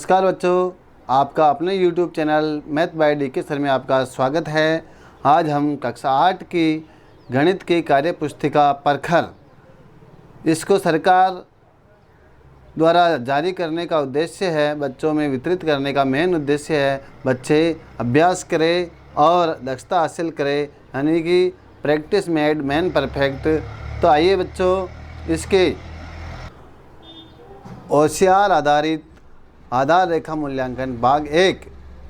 नमस्कार बच्चों, आपका अपने YouTube channel math bye DK sir में आपका स्वागत है। आज हम कक्षा 8 की गणित की कार्य पुस्तिका प्रखर, इसको सरकार द्वारा जारी करने का उद्देश्य है, बच्चों में वितरित करने का मेन उद्देश्य है बच्चे अभ्यास करें और दक्षता हासिल करें, यानी कि प्रैक्टिस मेड मैन परफेक्ट। तो आइए बच्चों, इसके होशियार आधारित आधार रेखा मूल्यांकन भाग 1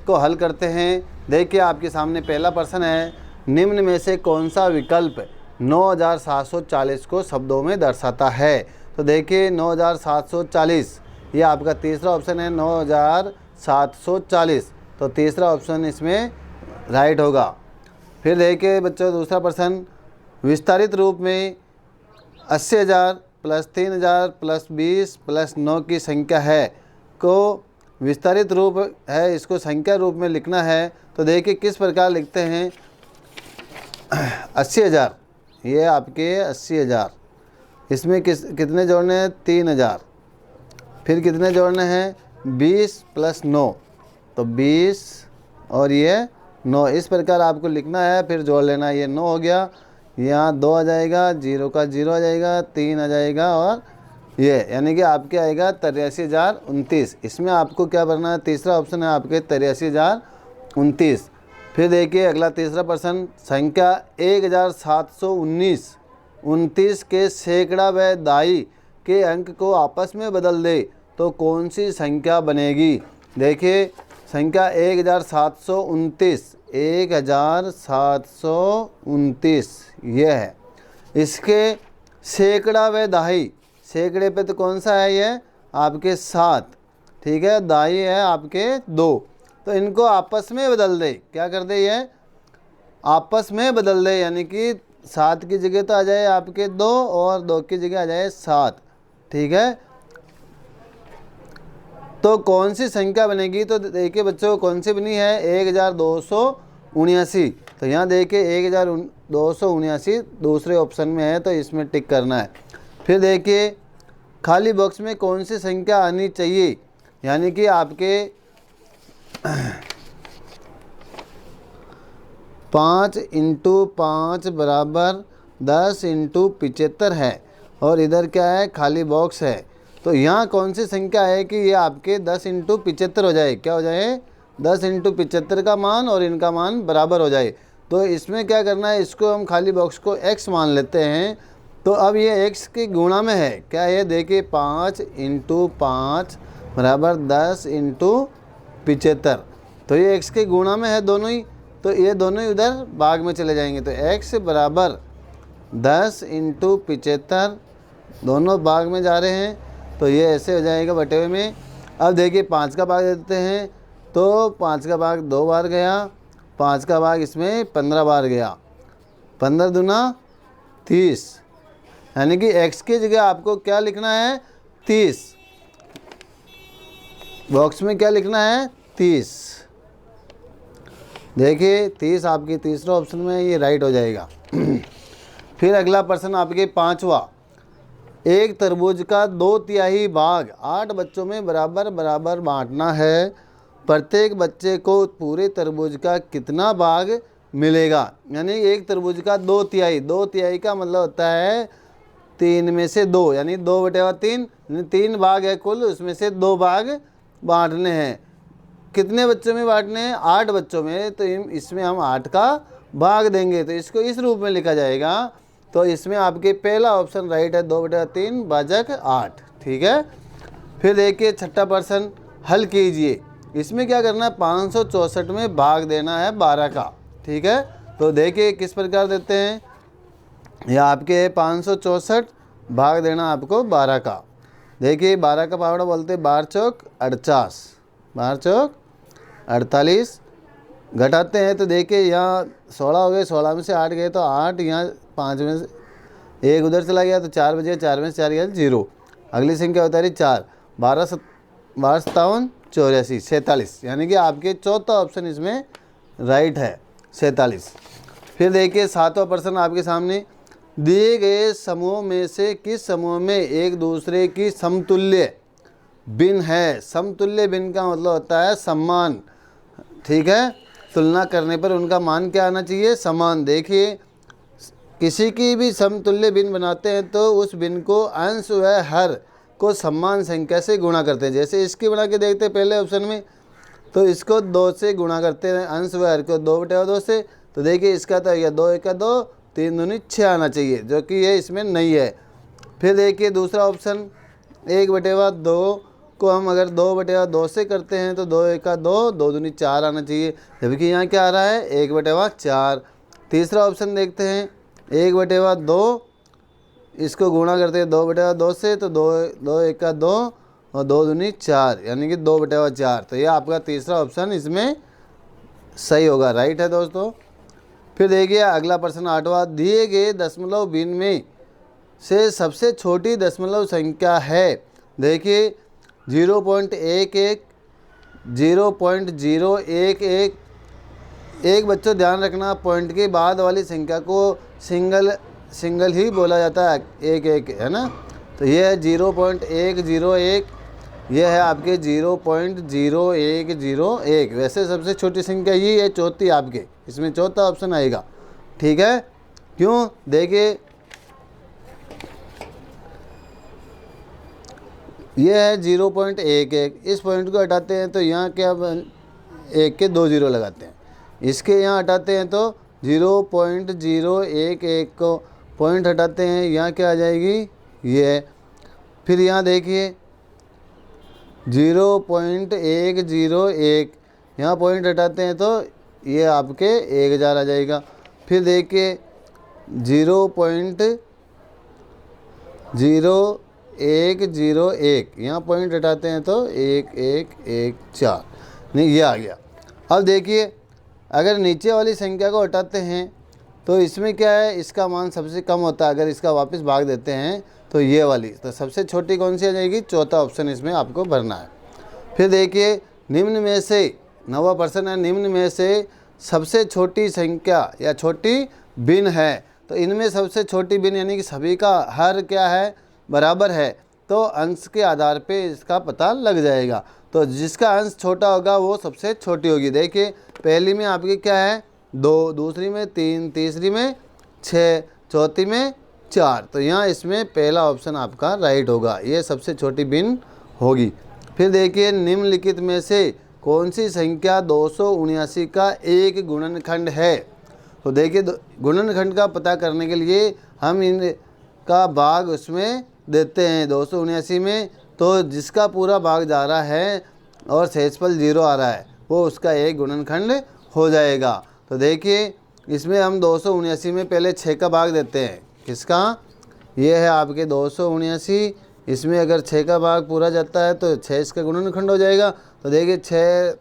को हल करते हैं। देखिए, आपके सामने पहला प्रश्न है, निम्न में से कौन सा विकल्प 9740 को शब्दों में दर्शाता है। तो देखिए 9740, ये आपका तीसरा ऑप्शन है 9740, तो तीसरा ऑप्शन इसमें राइट होगा। फिर देखिए बच्चों, दूसरा प्रश्न, विस्तारित रूप में 80,000 प्लस 3,000 प्लस 20 प्लस 9 की संख्या है को विस्तारित रूप है, इसको संख्या रूप में लिखना है। तो देखिए किस प्रकार लिखते हैं। 80,000, ये आपके 80,000, इसमें कितने जोड़ने हैं 3,000, फिर कितने जोड़ने हैं 20 प्लस 9, तो 20 और ये 9, इस प्रकार आपको लिखना है। फिर जोड़ लेना, ये 9 हो गया, यहाँ 2 आ जाएगा, 0 का 0 आ जाएगा, 3 आ जाएगा और ये, यानी कि आपके आएगा 83,029। इसमें आपको क्या भरना है, तीसरा ऑप्शन है आपके 83,029। फिर देखिए अगला तीसरा प्रश्न, संख्या 1719 29 के सैकड़ा व दाई के अंक को आपस में बदल दे तो कौन सी संख्या बनेगी। देखिए संख्या 1729 ये है, इसके सैकड़ा व दाई, सैकड़े पे तो कौन सा है, ये आपके 7, ठीक है, दाई है आपके 2, तो इनको आपस में बदल दे। क्या कर दे, ये आपस में बदल दे, यानी कि 7 की जगह तो आ जाए आपके 2 और 2 की जगह आ जाए 7, ठीक है। तो कौन सी संख्या बनेगी, तो देखिए बच्चों कौन सी बनी है 1279। तो यहाँ देखिए 1279 दूसरे ऑप्शन में है, तो इसमें टिक करना है। फिर देखिए खाली बॉक्स में कौन सी संख्या आनी चाहिए, यानी कि आपके 5 × 5 बराबर 10 × 75 है, और इधर क्या है खाली बॉक्स है। तो यहाँ कौन सी संख्या है कि ये आपके 10 × 75 हो जाए, क्या हो जाए 10 × 75 का मान और इनका मान बराबर हो जाए। तो इसमें क्या करना है, इसको हम खाली बॉक्स को x मान लेते हैं। तो अब ये x की गुणा में है, क्या है, देखिए 5 × 5 बराबर 10 × 75, तो ये x के गुणा में है दोनों ही, तो ये दोनों ही उधर भाग में चले जाएंगे। तो x बराबर 10 × 75 दोनों भाग में जा रहे हैं, तो ये ऐसे हो जाएगा बटे हुए में। अब देखिए 5 का भाग देते हैं, तो 5 का भाग 2 बार गया, 5 का भाग इसमें 15 बार गया, 15 दूना 30, यानी कि x की जगह आपको क्या लिखना है 30, बॉक्स में क्या लिखना है 30। देखिए 30 आपकी तीसरा ऑप्शन में ये राइट हो जाएगा। फिर अगला प्रश्न आपके 5वां, एक तरबूज का 2/3 भाग 8 बच्चों में बराबर बराबर बांटना है, प्रत्येक बच्चे को पूरे तरबूज का कितना भाग मिलेगा। यानी एक तरबूज का 2/3 का मतलब होता है 3 में से 2, यानी 2/3, 3 भाग है कुल, उसमें से 2 भाग बांटने हैं। कितने बच्चों में बांटने हैं, 8 बच्चों में, तो इसमें हम 8 का भाग देंगे, तो इसको इस रूप में लिखा जाएगा। तो इसमें आपके पहला ऑप्शन राइट है, 2/3 भाजक 8, ठीक है। फिर देखिए छठा प्रश्न हल कीजिए, इसमें क्या करना है 564 में भाग देना है 12 का, ठीक है। तो देखिए किस प्रकार देते हैं, यह आपके 564 भाग देना आपको 12 का। देखिए 12 का पावड़ा बोलते हैं 12 चौक 48, 12 चौक 48, घटाते हैं तो देखिए यहाँ 16 हो गए, 16 में से 8 गए तो 8, यहाँ 5 में से 1 उधर चला गया तो 4 बजे, 4 में से 4 गया 0, अगली संख्या होता है 4, 12 57 84 47, यानी कि आपके चौथा ऑप्शन इसमें राइट है 47। फिर देखिए 7वां प्रश्न आपके सामने, दिए गए समूह में से किस समूह में एक दूसरे की समतुल्य भिन्न है। समतुल्य भिन्न का मतलब होता है समान, ठीक है। तुलना करने पर उनका मान क्या आना चाहिए, समान। देखिए किसी की भी समतुल्य भिन्न बनाते हैं तो उस भिन्न को अंश व हर को समान संख्या से गुणा करते हैं। जैसे इसकी बना के देखते हैं पहले ऑप्शन में, तो इसको 2 से गुणा करते हैं, अंश व हर को 2/2 से। तो देखिए इसका तो यह 2 1 2, 3 दूनी 6 आना चाहिए, जो कि ये इसमें नहीं है। फिर देखिए दूसरा ऑप्शन 1/2 को हम अगर 2/2 से करते हैं तो 2 1 2, 2 दूनी 4 आना चाहिए, जबकि यहाँ क्या आ रहा है 1/4। तीसरा ऑप्शन देखते हैं 1/2, इसको गुणा करते हैं 2/2 से, तो 2 2 1 2 और 2 दूनी 4, यानी कि 2/4। तो ये आपका तीसरा ऑप्शन इसमें सही होगा, राइट है दोस्तों। फिर देखिए अगला प्रश्न 8वां, दिए गए दशमलव भिन्न में से सबसे छोटी दशमलव संख्या है। देखिए 0.11, 0.011। एक बच्चों ध्यान रखना, पॉइंट के बाद वाली संख्या को सिंगल ही बोला जाता है, 1 1, है ना। तो ये है 0.101, यह है आपके 0.0101। वैसे सबसे छोटी संख्या यही है, चौथी आपके, इसमें चौथा ऑप्शन आएगा, ठीक है। क्यों, देखिए यह है 0.11, इस पॉइंट को हटाते हैं तो यहाँ क्या 1 के 2 0 लगाते हैं, इसके यहाँ हटाते हैं तो 0.011 को पॉइंट हटाते हैं, यहाँ क्या आ जाएगी ये। फिर यहाँ देखिए 0.101, यहाँ पॉइंट हटाते हैं तो ये आपके 1000 आ जाएगा। फिर देखिए 0.0101, यहाँ पॉइंट हटाते हैं तो 1114, नहीं ये आ गया। अब देखिए अगर नीचे वाली संख्या को हटाते हैं तो इसमें क्या है, इसका मान सबसे कम होता है। अगर इसका वापस भाग देते हैं तो ये वाली, तो सबसे छोटी कौन सी आ जाएगी, चौथा ऑप्शन इसमें आपको भरना है। फिर देखिए निम्न में से, 9वां प्रश्न है, निम्न में से सबसे छोटी संख्या या छोटी भिन्न है। तो इनमें सबसे छोटी भिन्न यानी कि सभी का हर क्या है, बराबर है, तो अंश के आधार पे इसका पता लग जाएगा। तो जिसका अंश छोटा होगा वो सबसे छोटी होगी। देखिए पहली में आपकी क्या है 2, दूसरी में 3, तीसरी में 6, चौथी में 4। तो यहाँ इसमें पहला ऑप्शन आपका राइट होगा, ये सबसे छोटी भिन्न होगी। फिर देखिए निम्नलिखित में से कौन सी संख्या 279 का एक गुणनखंड है। तो देखिए गुणनखंड का पता करने के लिए हम इनका भाग उसमें देते हैं 279 में, तो जिसका पूरा भाग जा रहा है और शेषफल 0 आ रहा है वो उसका एक गुणनखंड हो जाएगा। तो देखिए इसमें हम 279 में पहले 6 का भाग देते हैं, किसका, ये है आपके 279, इसमें अगर 6 का भाग पूरा जाता है तो 6 इसका गुणनखंड हो जाएगा। तो देखिए 6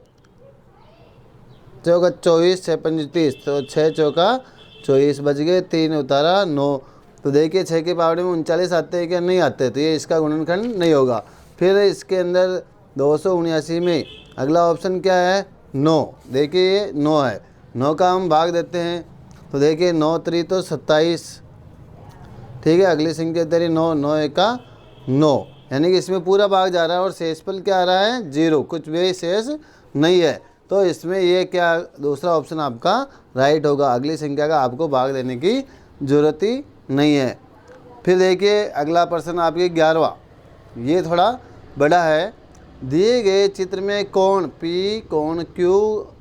चौका 24, 6 पंजे 30, तो 6 चौका 24 बच गए, 3 उतारा 9। तो देखिए 6 के पावड़े में 39 आते हैं क्या, नहीं आते, तो ये इसका गुणनखंड नहीं होगा। फिर इसके अंदर 279 में अगला ऑप्शन क्या है 9, देखिए ये 9 है, 9 का हम भाग देते हैं तो देखिए 9 3 तो 27, ठीक है। अगली संख्या तेरी 9, 9 1 का 9, यानी कि इसमें पूरा भाग जा रहा है और शेषफल क्या आ रहा है 0, कुछ भी शेष नहीं है। तो इसमें ये क्या दूसरा ऑप्शन आपका राइट होगा, अगली संख्या का आपको भाग देने की ज़रूरत ही नहीं है। फिर देखिए अगला प्रश्न आपके 11वां, ये थोड़ा बड़ा है। दिए गए चित्र में कोण P, कोण Q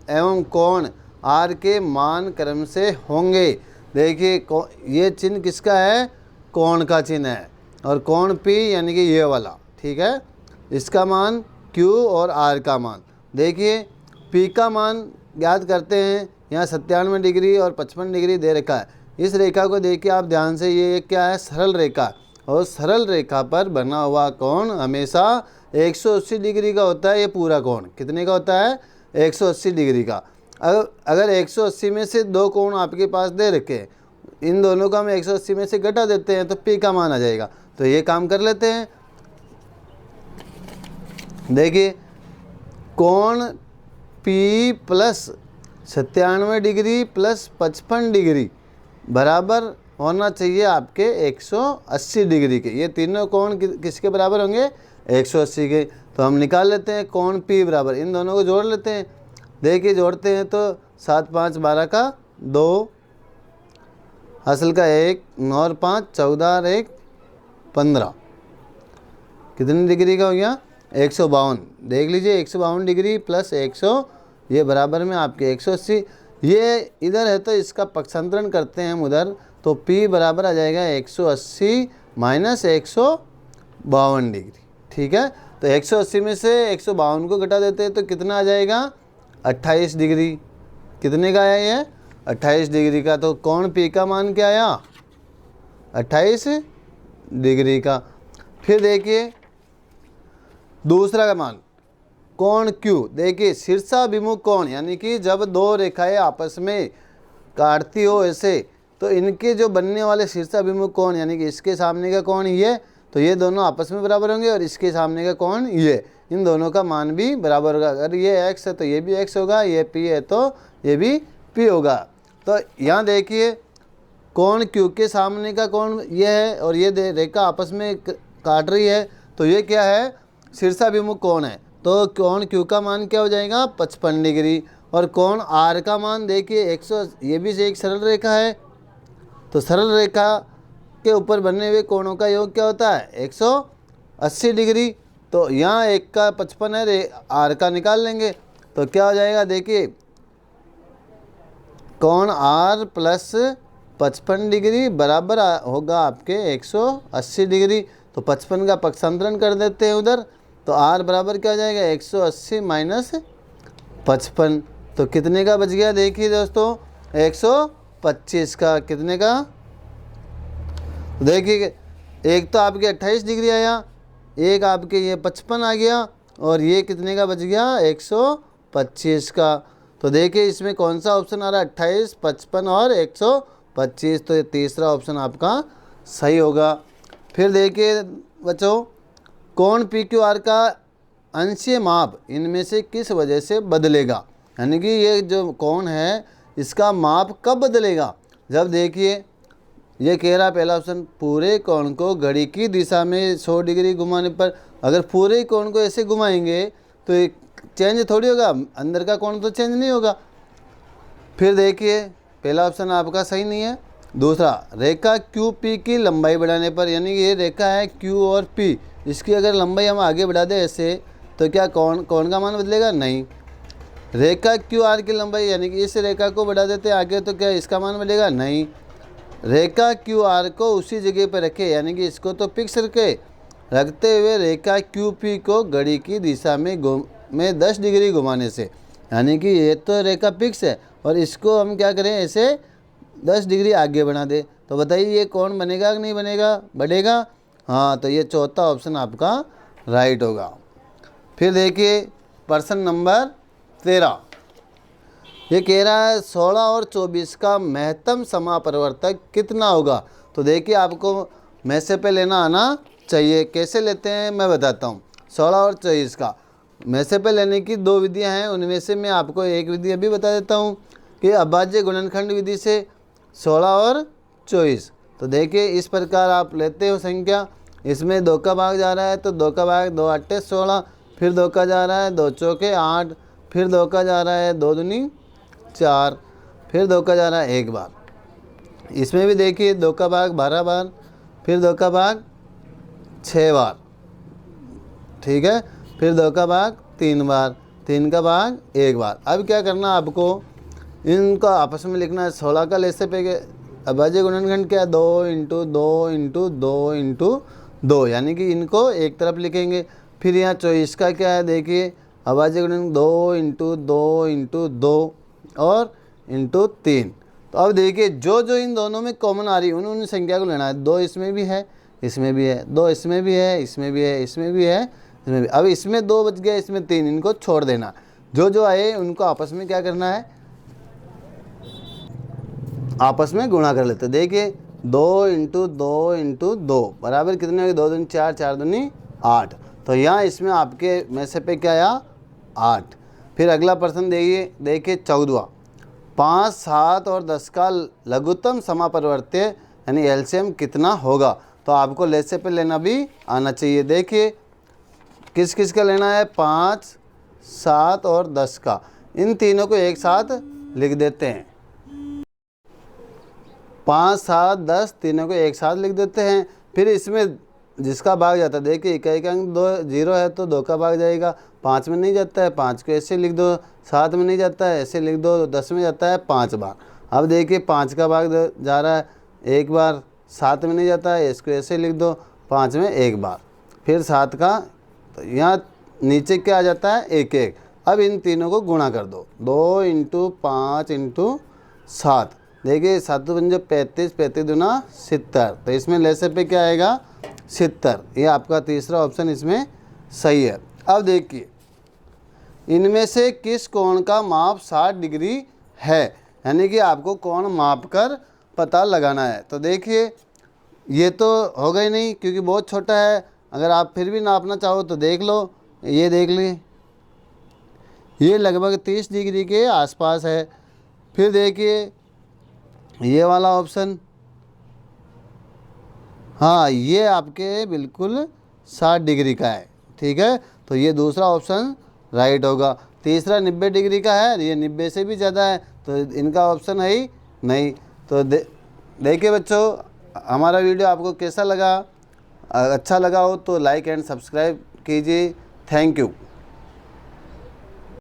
एवं कोण R के मान क्रम से होंगे। देखिए ये चिन्ह किसका है, कोण का चिन्ह है, और कोण P यानी कि ये वाला, ठीक है, इसका मान Q और R का मान। देखिए P का मान ज्ञात करते हैं, यहाँ 97 डिग्री और 55 डिग्री दे रखा है। इस रेखा को देखिए आप ध्यान से, ये क्या है सरल रेखा, और सरल रेखा पर बना हुआ कोण हमेशा 180 डिग्री का होता है। ये पूरा कोण कितने का होता है 180 डिग्री का। अगर 180 में से 2 कोण आपके पास दे रखे हैं, इन दोनों का हम 180 में से घटा देते हैं तो P का मान आ जाएगा। तो ये काम कर लेते हैं। देखिए कोण P plus 97 degree plus 55 degree बराबर होना चाहिए आपके 180 डिग्री के। ये तीनों कोण किसके बराबर होंगे 180 के। तो हम निकाल लेते हैं कोण P बराबर, इन दोनों को जोड़ लेते हैं। देखिए जोड़ते हैं तो 7 5 12 का 2, हासिल का 1, 9 और 5 14 और 1 15, कितनी डिग्री का हो गया 152। देख लीजिए 152 डिग्री प्लस 100, ये बराबर में आपके 180। ये इधर है तो इसका पक्षांतरण करते हैं हम उधर, तो P बराबर आ जाएगा 180 माइनस 152 डिग्री। ठीक है, तो 180 में से 152 को घटा देते हैं तो कितना आ जाएगा 28 डिग्री। कितने का आया ये 28 डिग्री का। तो कोण P का मान क्या आया 28 डिग्री का। फिर देखिए दूसरा का मान कोण Q। देखिए शीर्षाभिमुख कोण, यानी कि जब दो रेखाएं आपस में काटती हो ऐसे, तो इनके जो बनने वाले शीर्षाभिमुख कोण, यानी कि इसके सामने का कोण ये, तो ये दोनों आपस में बराबर होंगे, और इसके सामने का कोण ये, इन दोनों का मान भी बराबर होगा। अगर ये x है तो ये भी x होगा, ये P है तो ये भी P होगा। तो यहाँ देखिए कोण Q के सामने का कोण ये है, और ये रेखा आपस में काट रही है, तो ये क्या है शीर्षाभिमुख कोण है। तो कोण Q का मान क्या हो जाएगा 55 डिग्री। और कोण R का मान देखिए 100, ये भी एक सरल रेखा है, तो सरल रेखा के ऊपर बनने हुए कोणों का योग क्या होता है 180 डिग्री। तो यहाँ एक का 55 है, R का निकाल लेंगे तो क्या हो जाएगा, देखिए कोण R प्लस 55 डिग्री बराबर होगा आपके 180 डिग्री। तो 55 का पक्षांतरण कर देते हैं उधर, तो R बराबर क्या हो जाएगा 180 माइनस 55, तो कितने का बच गया देखिए दोस्तों 125 का। कितने का देखिए, एक तो आपके 28 डिग्री आया, एक आपके ये 55 आ गया, और ये कितने का बच गया 125 का। तो देखिए इसमें कौन सा ऑप्शन आ रहा है 28, 55 और 125, तो ये तीसरा ऑप्शन आपका सही होगा। फिर देखिए बच्चों कोण PQR का अंशीय माप इनमें से किस वजह से बदलेगा, यानी कि ये जो कोण है इसका माप कब बदलेगा। जब देखिए ये कह रहा पहला ऑप्शन पूरे कोण को घड़ी की दिशा में 100 डिग्री घुमाने पर, अगर पूरे कोण को ऐसे घुमाएंगे तो एक चेंज थोड़ी होगा, अंदर का कोण तो चेंज नहीं होगा। फिर देखिए पहला ऑप्शन आपका सही नहीं है। दूसरा रेखा QP की लंबाई बढ़ाने पर, यानी कि ये रेखा है Q और P, इसकी अगर लंबाई हम आगे बढ़ा दें ऐसे, तो क्या कोण का मान बदलेगा, नहीं। रेखा QR की लंबाई, यानी कि इस रेखा को बढ़ा देते आगे, तो क्या इसका मान बदलेगा, नहीं। रेखा QR को उसी जगह पर रखे, यानी कि इसको तो फिक्स रखते हुए रेखा QP को घड़ी की दिशा में 10 डिग्री घुमाने से, यानी कि ये तो रेखा फिक्स है और इसको हम क्या करें ऐसे 10 डिग्री आगे बढ़ा दे, तो बताइए ये कोण बनेगा कि नहीं बनेगा, बढ़ेगा। हाँ, तो ये चौथा ऑप्शन आपका राइट होगा। फिर देखिए प्रश्न नंबर 13, ये कह रहा है 16 और 24 का महत्तम समापरिवर्तक कितना होगा। तो देखिए आपको में से पे लेना आना चाहिए, कैसे लेते हैं मैं बताता हूँ। 16 और 24 का में से पे लेने की दो विधियाँ हैं, उनमें से मैं आपको एक विधि अभी बता देता हूँ कि अभाज्य गुणनखंड विधि से 16 और 24। तो देखिए इस प्रकार आप लेते हो संख्या, इसमें 2 का भाग जा रहा है तो 2 का भाग 2 8 16, फिर 2 का जा रहा है 2 चौके 8, फिर 2 का जा रहा है 2 दूनी 4, फिर 2 का जा रहा है 1 बार। इसमें भी देखिए 2 का भाग 12 बार, फिर 2 का भाग 6 बार, ठीक है, फिर 2 का भाग 3 बार, 3 का भाग 1 बार। अब क्या करना आपको, इनको आपस में लिखना है। 16 का लेसे पे अभाज्य गुणनखंड क्या 2 × 2 × 2 × 2, यानी कि इनको एक तरफ लिखेंगे। फिर यहाँ 24 का क्या है देखिए अभाज्य गुणनखंड 2 × 2 × 2 और × 3। तो अब देखिए जो जो इन दोनों में कॉमन आ रही है उन संख्या को लेना है। 2 इसमें भी है, इसमें भी है, 2 इसमें भी है, इसमें भी है, इसमें भी है, इसमें भी। अब इसमें 2 बच गया, इसमें 3, इनको छोड़ देना। जो जो आए उनको आपस में क्या करना है, आपस में गुणा कर लेते। देखिए 2 × 2 × 2 बराबर कितने होगी 2 दूनी 4, 4 दूनी 8। तो यहाँ इसमें आपके में से पे क्या आया 8। फिर अगला प्रश्न देखिए 14, 5, 7 और 10 का लघुत्तम समापरिवर्त्य यानी एलसीएम कितना होगा। तो आपको लेसे पे लेना भी आना चाहिए। देखिए किस किस का लेना है, 5, 7 और 10 का। इन तीनों को एक साथ लिख देते हैं, 5, 7, 10 तीनों को एक साथ लिख देते हैं। फिर इसमें जिसका भाग जाता है, देखिए इकाई का अंक 2 0 है तो 2 का भाग जाएगा, 5 में नहीं जाता है 5 को ऐसे लिख दो, 7 में नहीं जाता है ऐसे लिख दो, 10 में जाता है 5 बार। अब देखिए 5 का भाग जा रहा है एक बार, 7 में नहीं जाता है इसको ऐसे लिख दो, 5 में एक बार, फिर 7 का, तो यहाँ नीचे क्या आ जाता है 1 1। अब इन तीनों को गुणा कर दो, 2 × 5 × 7, देखिए 7 पंजे 35, 35 दूना 70, तो इसमें लेसे पे क्या आएगा 70। ये आपका तीसरा ऑप्शन इसमें सही है। अब देखिए इनमें से किस कोण का माप 60 डिग्री है, यानी कि आपको कोण माप कर पता लगाना है। तो देखिए ये तो होगा ही नहीं क्योंकि बहुत छोटा है, अगर आप फिर भी नापना चाहो तो देख लो, ये देख लीजिए ये लगभग 30 डिग्री के आसपास है। फिर देखिए ये वाला ऑप्शन, हाँ ये आपके बिल्कुल 60 डिग्री का है, ठीक है, तो ये दूसरा ऑप्शन राइट होगा। तीसरा 90 डिग्री का है, ये 90 से भी ज़्यादा है, तो इनका ऑप्शन है ही नहीं। तो देखिए बच्चों, हमारा वीडियो आपको कैसा लगा, अच्छा लगा हो तो लाइक एंड सब्सक्राइब कीजिए। Thank you.